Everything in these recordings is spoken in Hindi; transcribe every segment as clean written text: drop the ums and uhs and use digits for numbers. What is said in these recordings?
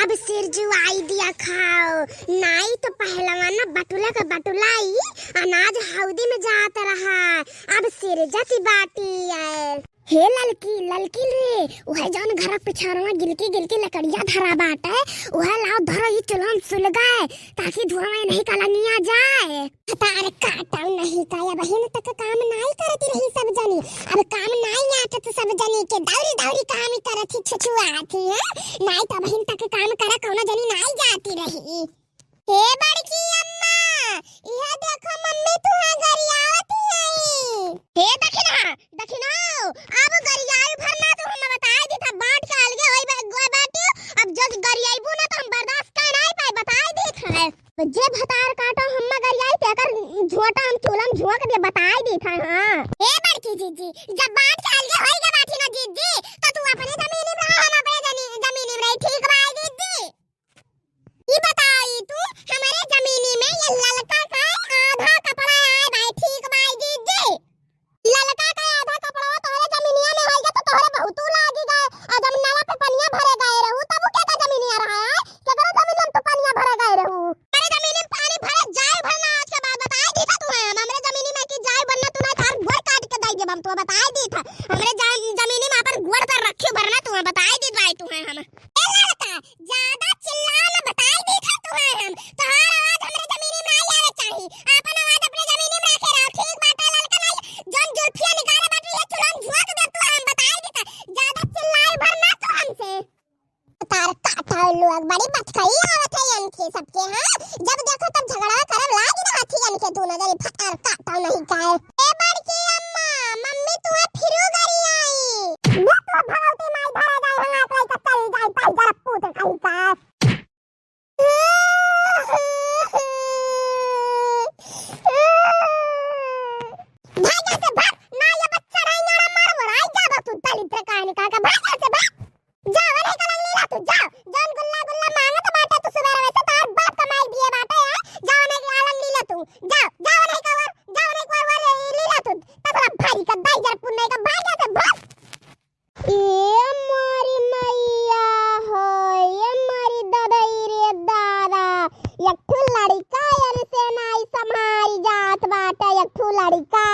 अब सिरजू आई दिया खाओ। नाई तो पहलवा ना बटुला का बटुलाई अनाज हौदी में जाता रहा। अब सिरजती बाटी है। हे ललकी ललकी रे वह जौन घर पिछाड़वा गिलकी गिलकी लकड़िया धरा बाटे वह लाओ धरो ही चुलम सुल गए ताकि धुआं में नहीं कलनिया जाए। तार काटाऊ नहीं काया बहन तक काम नहीं करती रही सब जनी। अब काम नहीं आता तो सब जनी के दौरी दौरी काम ही करती छुछुआती है। नहीं तो बहन तक काम करा कौनो जनी नहीं जाती रही। हे बड़की अम्मा यह देखो मम्मी तुहा गरियावती है। हे दखिना दखिनाओ अब गरियाई भरना तो हम बताए दी था बाट के अलगे होई गोय बाटियो। अब जज गरियाईबू ना तो हम बर्दाश्त कर नहीं पाए बताए दी था। जे भतार काटो हम गरियाई तेकर झोटा हम चूलम झोक दे बताए दी था। हां हे बड़की जीजी जब बाट के अलगे होई गे बाटी ना जीजी तो तू अपने जमीन में रह हम अपने जमीन में रही। ठीक बा जीजी ये बताई तू हमारे जमीनी में ये ललका का आधा कपड़ा है भाई। ठीक भाई जीजी ललका का आधा कपड़ा तोरे जमीनिया में होइगा तो तोरे बहुत लागी गए और जब नाला पे पनिया भरे गए रहू तब क्या का जमीनिया रहा है केकरो जमीन में तो पनिया भरे गए रहू। अरे जमीन में पानी भरे जाए भरना आज के बाद बताई दी था तू हमरे जमीनी में की जाए भरना तू ना तार गोड़ काट के दई देब हम तो बताई दी था। हमरे जमीनी में अपन गोड़ पर रखियो भरना तू बताई दी भाई तू हम ए लड़का ज्यादा चिल्ला ना बताई दी था तू हम तोहार आवाज हमरे जमीनी में नहीं आवे चाहिए। अपन आवाज अपने जमीनी में रखे रहो। ठीक बाटा लड़का नहीं जन जुल्फिया निकाले बाटी ये चुलम झोक दे तू हम बताई दी था ज्यादा चिल्लाई भरना तू हमसे। तार काटा लोग बड़ी बचकाई आवत है इनके सबके। हां जब देखो तब झगड़ा करब लागी ना हाथी इनके दोनों जनी फटार काटा नहीं काए। ए बड़की अम्मा मम्मी तू फिरू गरी आई मैं तो भगवती माई धरा जाए हां कई का चल जाए ताई जरा पूत कई का भागा से भाग ना ये बच्चा नहीं ना मार वराई जा तू दलित कहानी का भागा से भाग जा वरे का लगनी ला तू जा जन गुल्ला गुल्ला मांगत बाटे तू सुबह वैसे तार बाप कमाई दिए बाटे है जाने के आलम लीला तू जा जाने का वर लीला तू तबला भारी का दाई जरा पुन्ने का भागा से भाग। ए मारी मैया हो ये मारी ददई रे दादा एकठू लड़का यार से नाई समारी जात बाटे एकठू लड़का।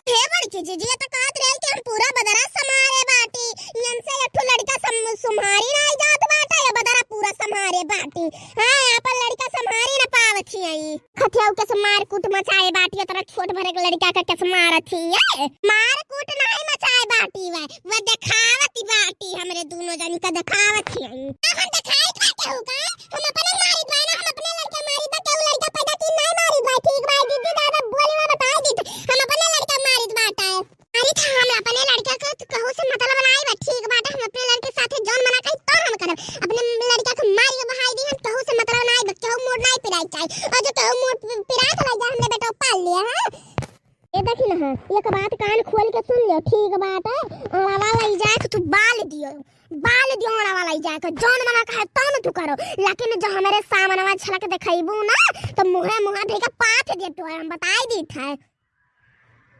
हे बड़की जीजी त कहत रहे कि हम पूरा बदरा समारे बाटी यन से एकठू लड़का सुमारी नाई जात बाटे ये बदरा पूरा समारे बाटी। हां अपन लड़का समारी न पावथी आई खथियाऊ के मार कूट मचाए बाटी तोरा छोट भरे के लड़का का के मारथी है। मार कूट नहीं मचाए बाटी वो दिखावती बाटी हमरे दोनों जनी का दिखावती आई। हम दिखाई बाटे हो का हम अपने मारी बाना हम अपने लड़का मारी बाटे उ लड़का पैदा की नहीं मारी बा। ठीक भाई दीदी दादा बोलवा बताई दी हम अपने लड़का मारी बाटा है। अरे था हम अपने लड़का का तो कहू से मतलब बनाई बा। ठीक बाटा हम अपने लड़के साथे जौन मना कही तो हम करब अपने लड़का को मारी बहाई दी हम कहू से मतलब नहीं बा। कहू मोड़ नहीं पिराई चाहिए और जो कहू मोड़ पिरा तो जा हमने बेटा पाल लिया है। ए देखी ना एक बात कान खोल के सुन लियो। ठीक बात है वाला लई जाए तो तू बाल दियो वाला लई जाए तो जौन मना कहे तो न तू करो लेकिन जो हमारे सामनवा छलक देखैबू ना तो मुहे धे के पाथ दे तो हम बताई दी था।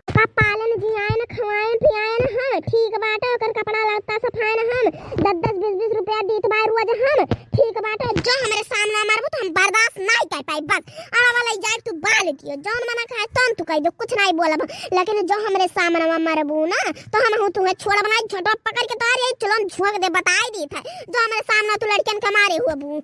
पाप पालन जियाए न खवाए पियाए न हम ठीक बात है ओकर कपड़ा लत्ता सफाए न हम 10-10 20-20 रुपया दीत बाय रोज हम। ठीक बात है जो हमारे सामने मारबो तो हम बर्दाश्त नहीं कर पाई बस आवा वाला जाए तू बाल दियो जौन मना कहे तन तू कह दो कुछ नहीं बोलब लेकिन जो हमारे सामने मारबू ना तो हम हूं तुम्हें छोड़ बनाई छोटा पकड़ के तार यही चलो झोक दे बताई दी था जो हमारे सामने तू लड़कन का मारे हुए बू।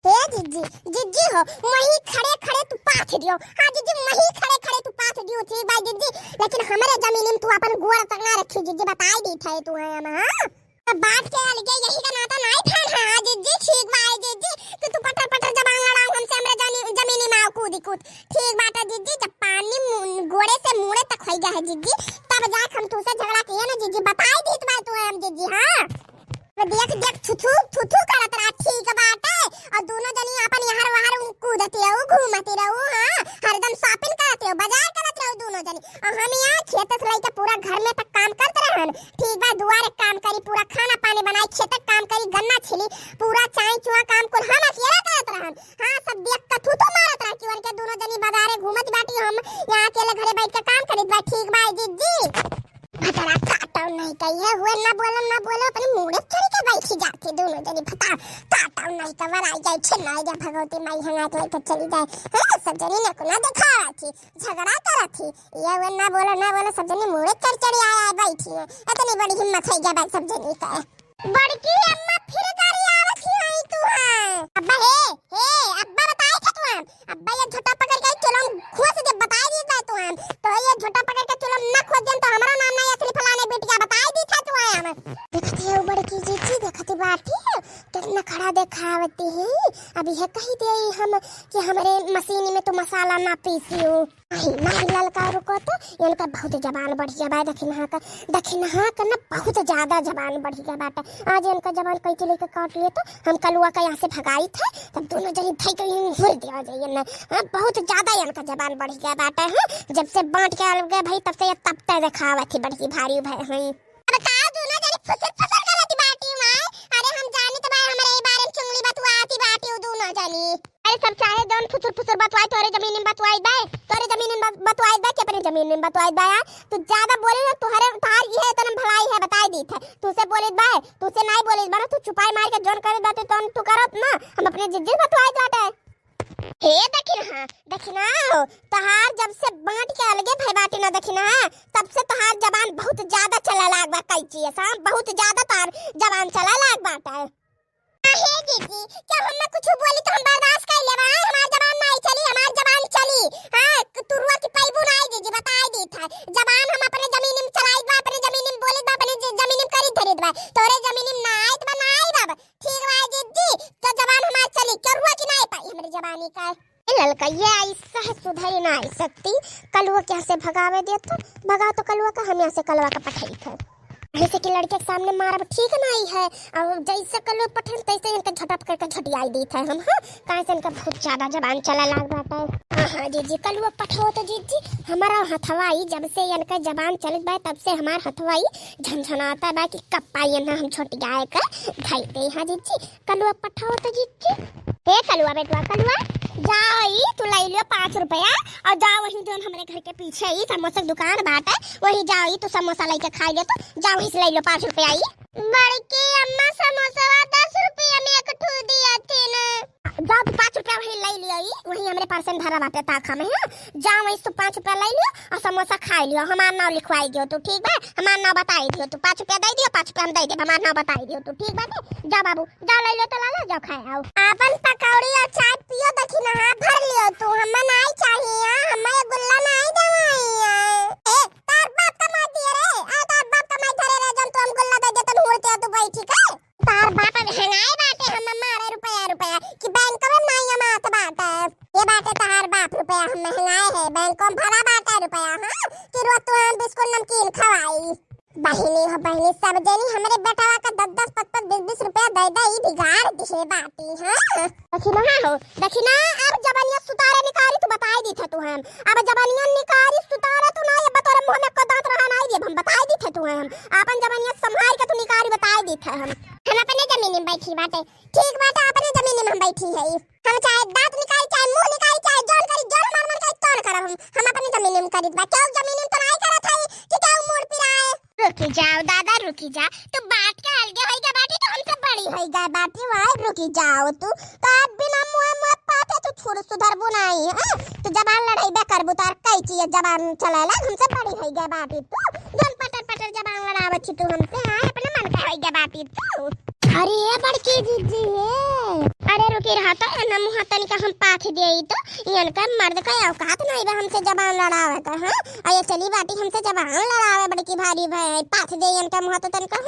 हे जीजी जीजी हो वही खड़े खड़े तू पाथ दियो। हां जीजी वही खड़े खड़े तू पाथ दियो। ठीक भाई जीजी लेकिन हमारे जमीन में तू अपन गोड़ तक ना रखी जीजी बताई दी था तू है हम। हां बात के अलगे यही का नाता नहीं था। हां जीजी ठीक भाई जीजी कि तू पटर पटर जबान लड़ाओ हमसे हमरे जमीनी में कूद कूद। ठीक बात है जीजी जब पानी गोड़े से मुड़े तक होई गया है जीजी तब जाके हम तुसे झगड़ा किए ना जीजी बताई दी भाई तू है हम जीजी। हां देख देख थुथु थुथु करत रहा। ठीक बात है और दोनों जनी अपन यहां वहां कूदती हो घूमती रहो। हां हरदम शॉपिंग करते हो बाजार करत रहो दोनों जनी और हम यहां खेत से लेके पूरा घर में तक काम करते रहन। ठीक बा दुआरे काम करी पूरा खाना पानी बनाई खेत काम करी गन्ना छिली पूरा चाय चुआ काम कुल हम अकेला करत रहन। हां सब देख के थुथु मारत रहा कि उनके दोनों जनी बाजारे घूमत बाटी हम यहां अकेले घरे बैठ के काम करित बा। ठीक बा जीजी भटरा काटो नहीं कहिए हुए ना बोलो अपने मुड़े चढ़ के बैठी जाती दोनों जनी फटा टाटा नहीं कवर आई जाए छे नहीं जा भगवती माई हंगा के लेके चली जाए। हां सब जनी ने कोना देखा थी झगड़ा करा थी ये हुए ना बोलो सब जनी मुड़े चढ़ आया बैठी है। इतनी बड़ी हिम्मत है क्या सब जनी का। बड़की अम्मा फिर गाड़ी आवत ही आई तू हां अब्बा हे अब्बा बताए थे तू अब्बा ये झोटा पकड़ के चलो खुद से बताई दी था तू तो ये झोटा पकड़ के चलो ना खोज देन तो हमारा नाम नहीं असली फलाने बिटिया बताई दी था तू हम देखती है बड़की जी देखती बाटी है कितना खड़ा दिखावती है। अभी है कही दे हम कि हमारे मशीन में तो मसाला ना पीसियो नहीं ललका रुको तो इनका बहुत जबान बढ़ गया बा दखिना का ना बहुत ज्यादा जबान बढ़ गया बाटा। आज इनका जबान कई चले के काट लिए तो हम कलुआ का यहाँ से भगाई थे तब दोनों जनी थई कहीं हुर दिया जाइए ना। बहुत ज्यादा इनका जबान बढ़ गया बाटा है जब से बांट के आ गए भाई तब से ये तब तक दिखावत थी बड़ी भारी भाई है। अब का दोनों जनी फुसर करती बाटी मां अरे हम जाने तो भाई हमारे बारे में चुंगली बतवाती बाटी दोनों जनी अरे सब चाहे दोन फुसर बतवाई तोरे जमीन में बतवाई दे तोरे जमीन में बतवाई दे के अपने जमीन में बतवाई दे तू ज्यादा बोले ना तुम्हारे तार ये है तने भलाई है बताई दी थे तुसे बोले बे तुसे नहीं बोले बना तू छुपाई मार के जोन करे बाते तो तू करत ना हम अपने जिज्जत बतवाई जाते हे दखिना तहार जब से बांट के अलगे भाई बाटी ना दखिना तब से तहार जबान बहुत ज्यादा चला लाग बा कई चीज सा बहुत ज्यादा तार जबान चला लाग बाटा हे दीदी क्या हम ना कुछ बोली तो हम बर्दाश्त कर लेबा हमार जबान नहीं चली हमार जबान चली हां तुरुआ की पैबू नहीं दीदी बताई दी था जबान हम अपने जमीन में चलाई बा अपने जमीन में बोली बा अपने जमीन में करी धरी बा तोरे जमीन में नहीं तो नहीं बाबा ठीक बा दीदी तो जबान हमार चली करुआ की नहीं पाई हमारी जबानी का ललका ये ऐसा है सुधरी ना सकती कलुआ के से भगावे दे तो भगा तो कलुआ का हम यहाँ से कलुआ का पठाई था ऐसे कि लड़के के सामने मारा ठीक नहीं है और जैसे कलुआ पठन तैसे इनका झटप करके झटियाई दी था हम हां काहे से इनका बहुत ज्यादा जबान चला लाग बाटा हां जी कलुआ पठाओ तो जी हमारा हथवाई जब से इनका जबान चलत बा तब से हमार हथवाई झनझनाता बा कि कब पाई ना हम झटियाए का खाई दे हां जी कलुआ पठाओ तो जी हे कलुआ बेटवा कलुआ जाओ तू ले लियो 5 रुपया और जाओ वहीं जो हमारे घर के पीछे ही समोसा की दुकान बात है वहीं जाओ तू समोसा लेके खा लियो तो जाओ वहीं से ले लो 5 रुपया ही बड़की अम्मा समोसा 10 रुपया में एक ठू दिया थे ना जाओ तू 5 रुपया वहीं ले लियो वहीं हमारे पर्सन भरा बाटे ताखा में है जाओ वहीं तू 5 रुपया ले लियो और समोसा खा लियो हमार नाम लिखवाई दियो तू ठीक बा हमार नाम बताई दियो तू 5 रुपया दे दियो 5 रुपया हम दे दे हमार नाम बताई दियो तू ठीक बा जा बाबू जा ले लो तो ला जाओ खाए आओ अपन पकौड़ी और चाय पियो दखिना भर लियो तू हमें नहीं चाहिए हमें गुल्ला नहीं दवाई ए तार बाप का मार दिया रे आ तार बाप का मार धरे रे जन तू हम गुल्ला दे दे तो मुड़ते तू भाई ठीक है तार बाप हनाई बाटे हम मारे रुपया कि बैंक में नहीं मात बाटे ये बाटे तार बाप रुपया हम महंगाई है बैंक में भरा बाटे रुपया हां कि रो तू हम बिस्कुट नमकीन खवाई बहिनी सब जनी हमरे बेटावा का 10 15 20 रुपया दे दे ई बिगाड़ दिहे बाटी हां दखिना अब जबानिया सुतारे निकारी तू बताई दी थे तू हम अब जबानिया निकारी सुतारे तू ना ये बतोरे मुंह में को दांत रहा नहीं हम बताई दी थे तू हम अपन जबानिया संभाल के तू निकारी बताई दी थे हम अपने जमीन में बैठी बाटे ठीक बाटे अपने जमीन में हम बैठी है हम चाहे दांत निकाली चाहे मुंह निकाली चाहे जोन करी जोन मार मार के तोड़ करब हम अपने जमीन में करी बा क्यों जमीन में तो नहीं करत है कि क्या मुड़ पिराए रुकी जाओ दादा रुकी जा तू बात के अलगे होइगा बाटी तो हमसे बड़ी होइगा बाटी वाई रुकी जाओ तू तो अब बिना मुंह पाते तो छोड़ सुधरबो नहीं है तो जबान लड़ाई बे करबो तार कई चीज जबान चलाला हमसे बड़ी होइगा बाटी तू जन पटर जबान लड़ावत छी तू हमसे हां अपने मन का होइगा बाटी तू अरे ये बड़की दीदी है अरे रुकी रहा तो ना मुंह तनिका हम पाथ देई तो इनका मर्द का औकात नहीं बा हमसे जबान लड़ावे का हां आये चली बाटी हमसे जबान लड़ावे बड़की भारी भाई पाथ दे इनका मुंह तो तनिका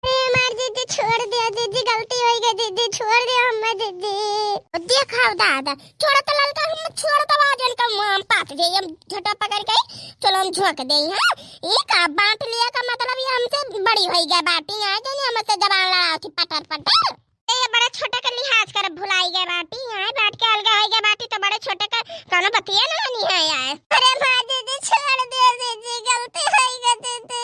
ए मार दीदी छोड़ दे दीदी गलती हो गई दीदी छोड़ दे हम दीदी देखाओ दादा छोड़ तो ललका हम छोड़ तो आज इनका मुंह हम पाथ दे हम झटा पकड़ के चलो हम झोंक दे हां ये का बांट लिया का मतलब ये हमसे बड़ी होई गई बाटी आ जाने हमसे जबान लड़ाओ थी पटर ए बड़ा छोटा का लिहाज कर भुलाई गए बाटी यहां बैठ के अलगा होई गए बाटी तो बड़े छोटे का कानो बतिया ना नहीं है यार अरे मां दीदी छोड़ दे दीदी गलती होई गई दीदी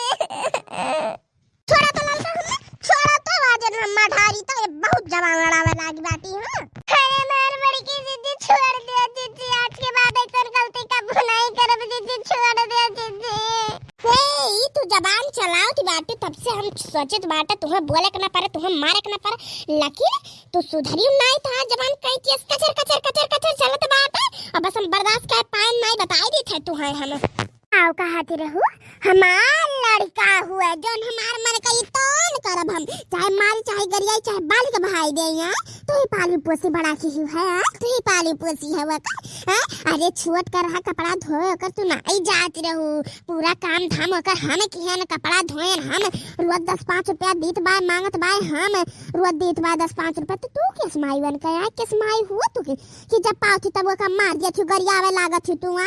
छोड़ा तो ललका छोड़ा तो वाजन हम ढारी तो ये बहुत जबान लड़ावे लागी बाटी हां अरे मार बड़ी की दीदी छोड़ दे दीदी आज के बाद ऐसा गलती का भुलाई करब दीदी छोड़ दे दीदी ए तू जबान चला सोचित बाटे तुम्हें बोले के ना पारे तुम्हें मारे के ना पारे लेकिन तू सुधरी नहीं था जवान कई चीज कचर कचर कचर कचर चलत बाटे अब बस हम बर्दाश्त कर पाए नहीं बताई दी थे तू है हम आओ कहती रहू हमार लड़का हुआ जोन हमार मन कई तोन करब हम चाहे मारी चाहे गरियाई चाहे बाल के बहाई दे यहाँ तू ही पाली पोसी बड़ा की है तू ही पाली पोसी है वह अरे छुअट कर रहा कपड़ा धोए कर तू नहीं जाती रहू पूरा काम धाम होकर हम किया न कपड़ा धोए हम रोज 10-5 रुपया दीत बाय मांगत बाय हम रोज दीत बाय 10-5 रुपया तो तू किस माई बन कर किस माई हुआ तू कि जब पाओ थी तब वो का मार दिया थी गरियावे लागत थी तू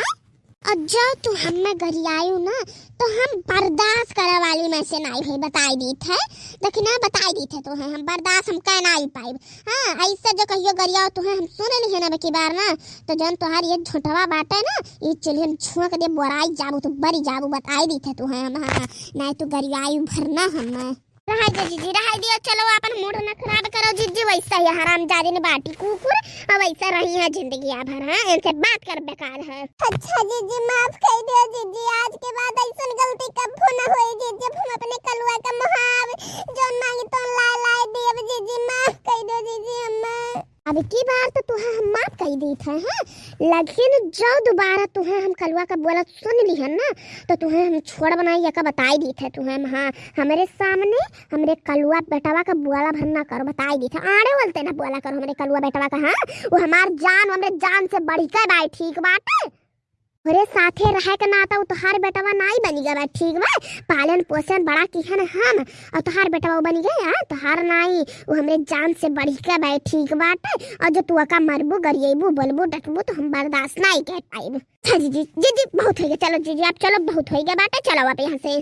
और जब तू हमें गरियायू ना तो हम बर्दाश्त करे वाली में से नहीं है बताई दी थे लेकिन ना बताई दी थे तो है हम बर्दाश्त हम कह नहीं पाई हाँ ऐसे जो कहियो गरियाओ तो है हम सुने नहीं है ना की बार ना तो जन तुहार ये झोटवा बाटे ना ये चलिए हम छुआ के दे बोराई जाबू तो बड़ी जाबू बताई दी थे तो है हम हाँ नहीं तो गरियायू भरना हम रहाई दे जीजी रहाई दियो चलो अपन मूड न खराब करो जीजी वैसा ही हरामजादी ने बाटी कुकुर अब ऐसा रही है जिंदगी भर हाँ इनसे बात कर बेकार है अच्छा जीजी माफ कर दियो जीजी आज के बाद ऐसा गलती कब न होई जीजी जब हम अपने कलुआ का मुहाव जोन मांगी तो ला दियो जीजी माफ कर दो जीजी अम्मा अब की बार तो तुम्हें हम माफ कर दी थे हाँ लेकिन जो दोबारा तुम्हें हम कलुआ का बोला सुन ली है ना तो तुम्हें हम छोड़ बनाई का बताई दी थे तुम्हें हाँ हमारे सामने हमरे कलुआ बेटवा का बोला भरना करो बताई दी थे आड़े बोलते ना बोला करो हमारे कलुआ बेटवा का हाँ वो हमार जान हमारे जान से बढ़ कर बाई ठीक बात है अरे साथे रहे के नाता वो तोहार बेटवा नहीं बनी गया ठीक बा पालन पोषण बड़ा किहन हम और तोहार बेटवा बनी गया यार तोहार नहीं वो हमरे जान से बढ़ के बा ठीक बात और जो तू का मरबू गरिएबू बोलबू डटबू तो हम बर्दाश्त नहीं कर पाएब जी जी जी बहुत हो गया चलो जी जी आप चलो बहुत हो गया बात चलो आप यहाँ से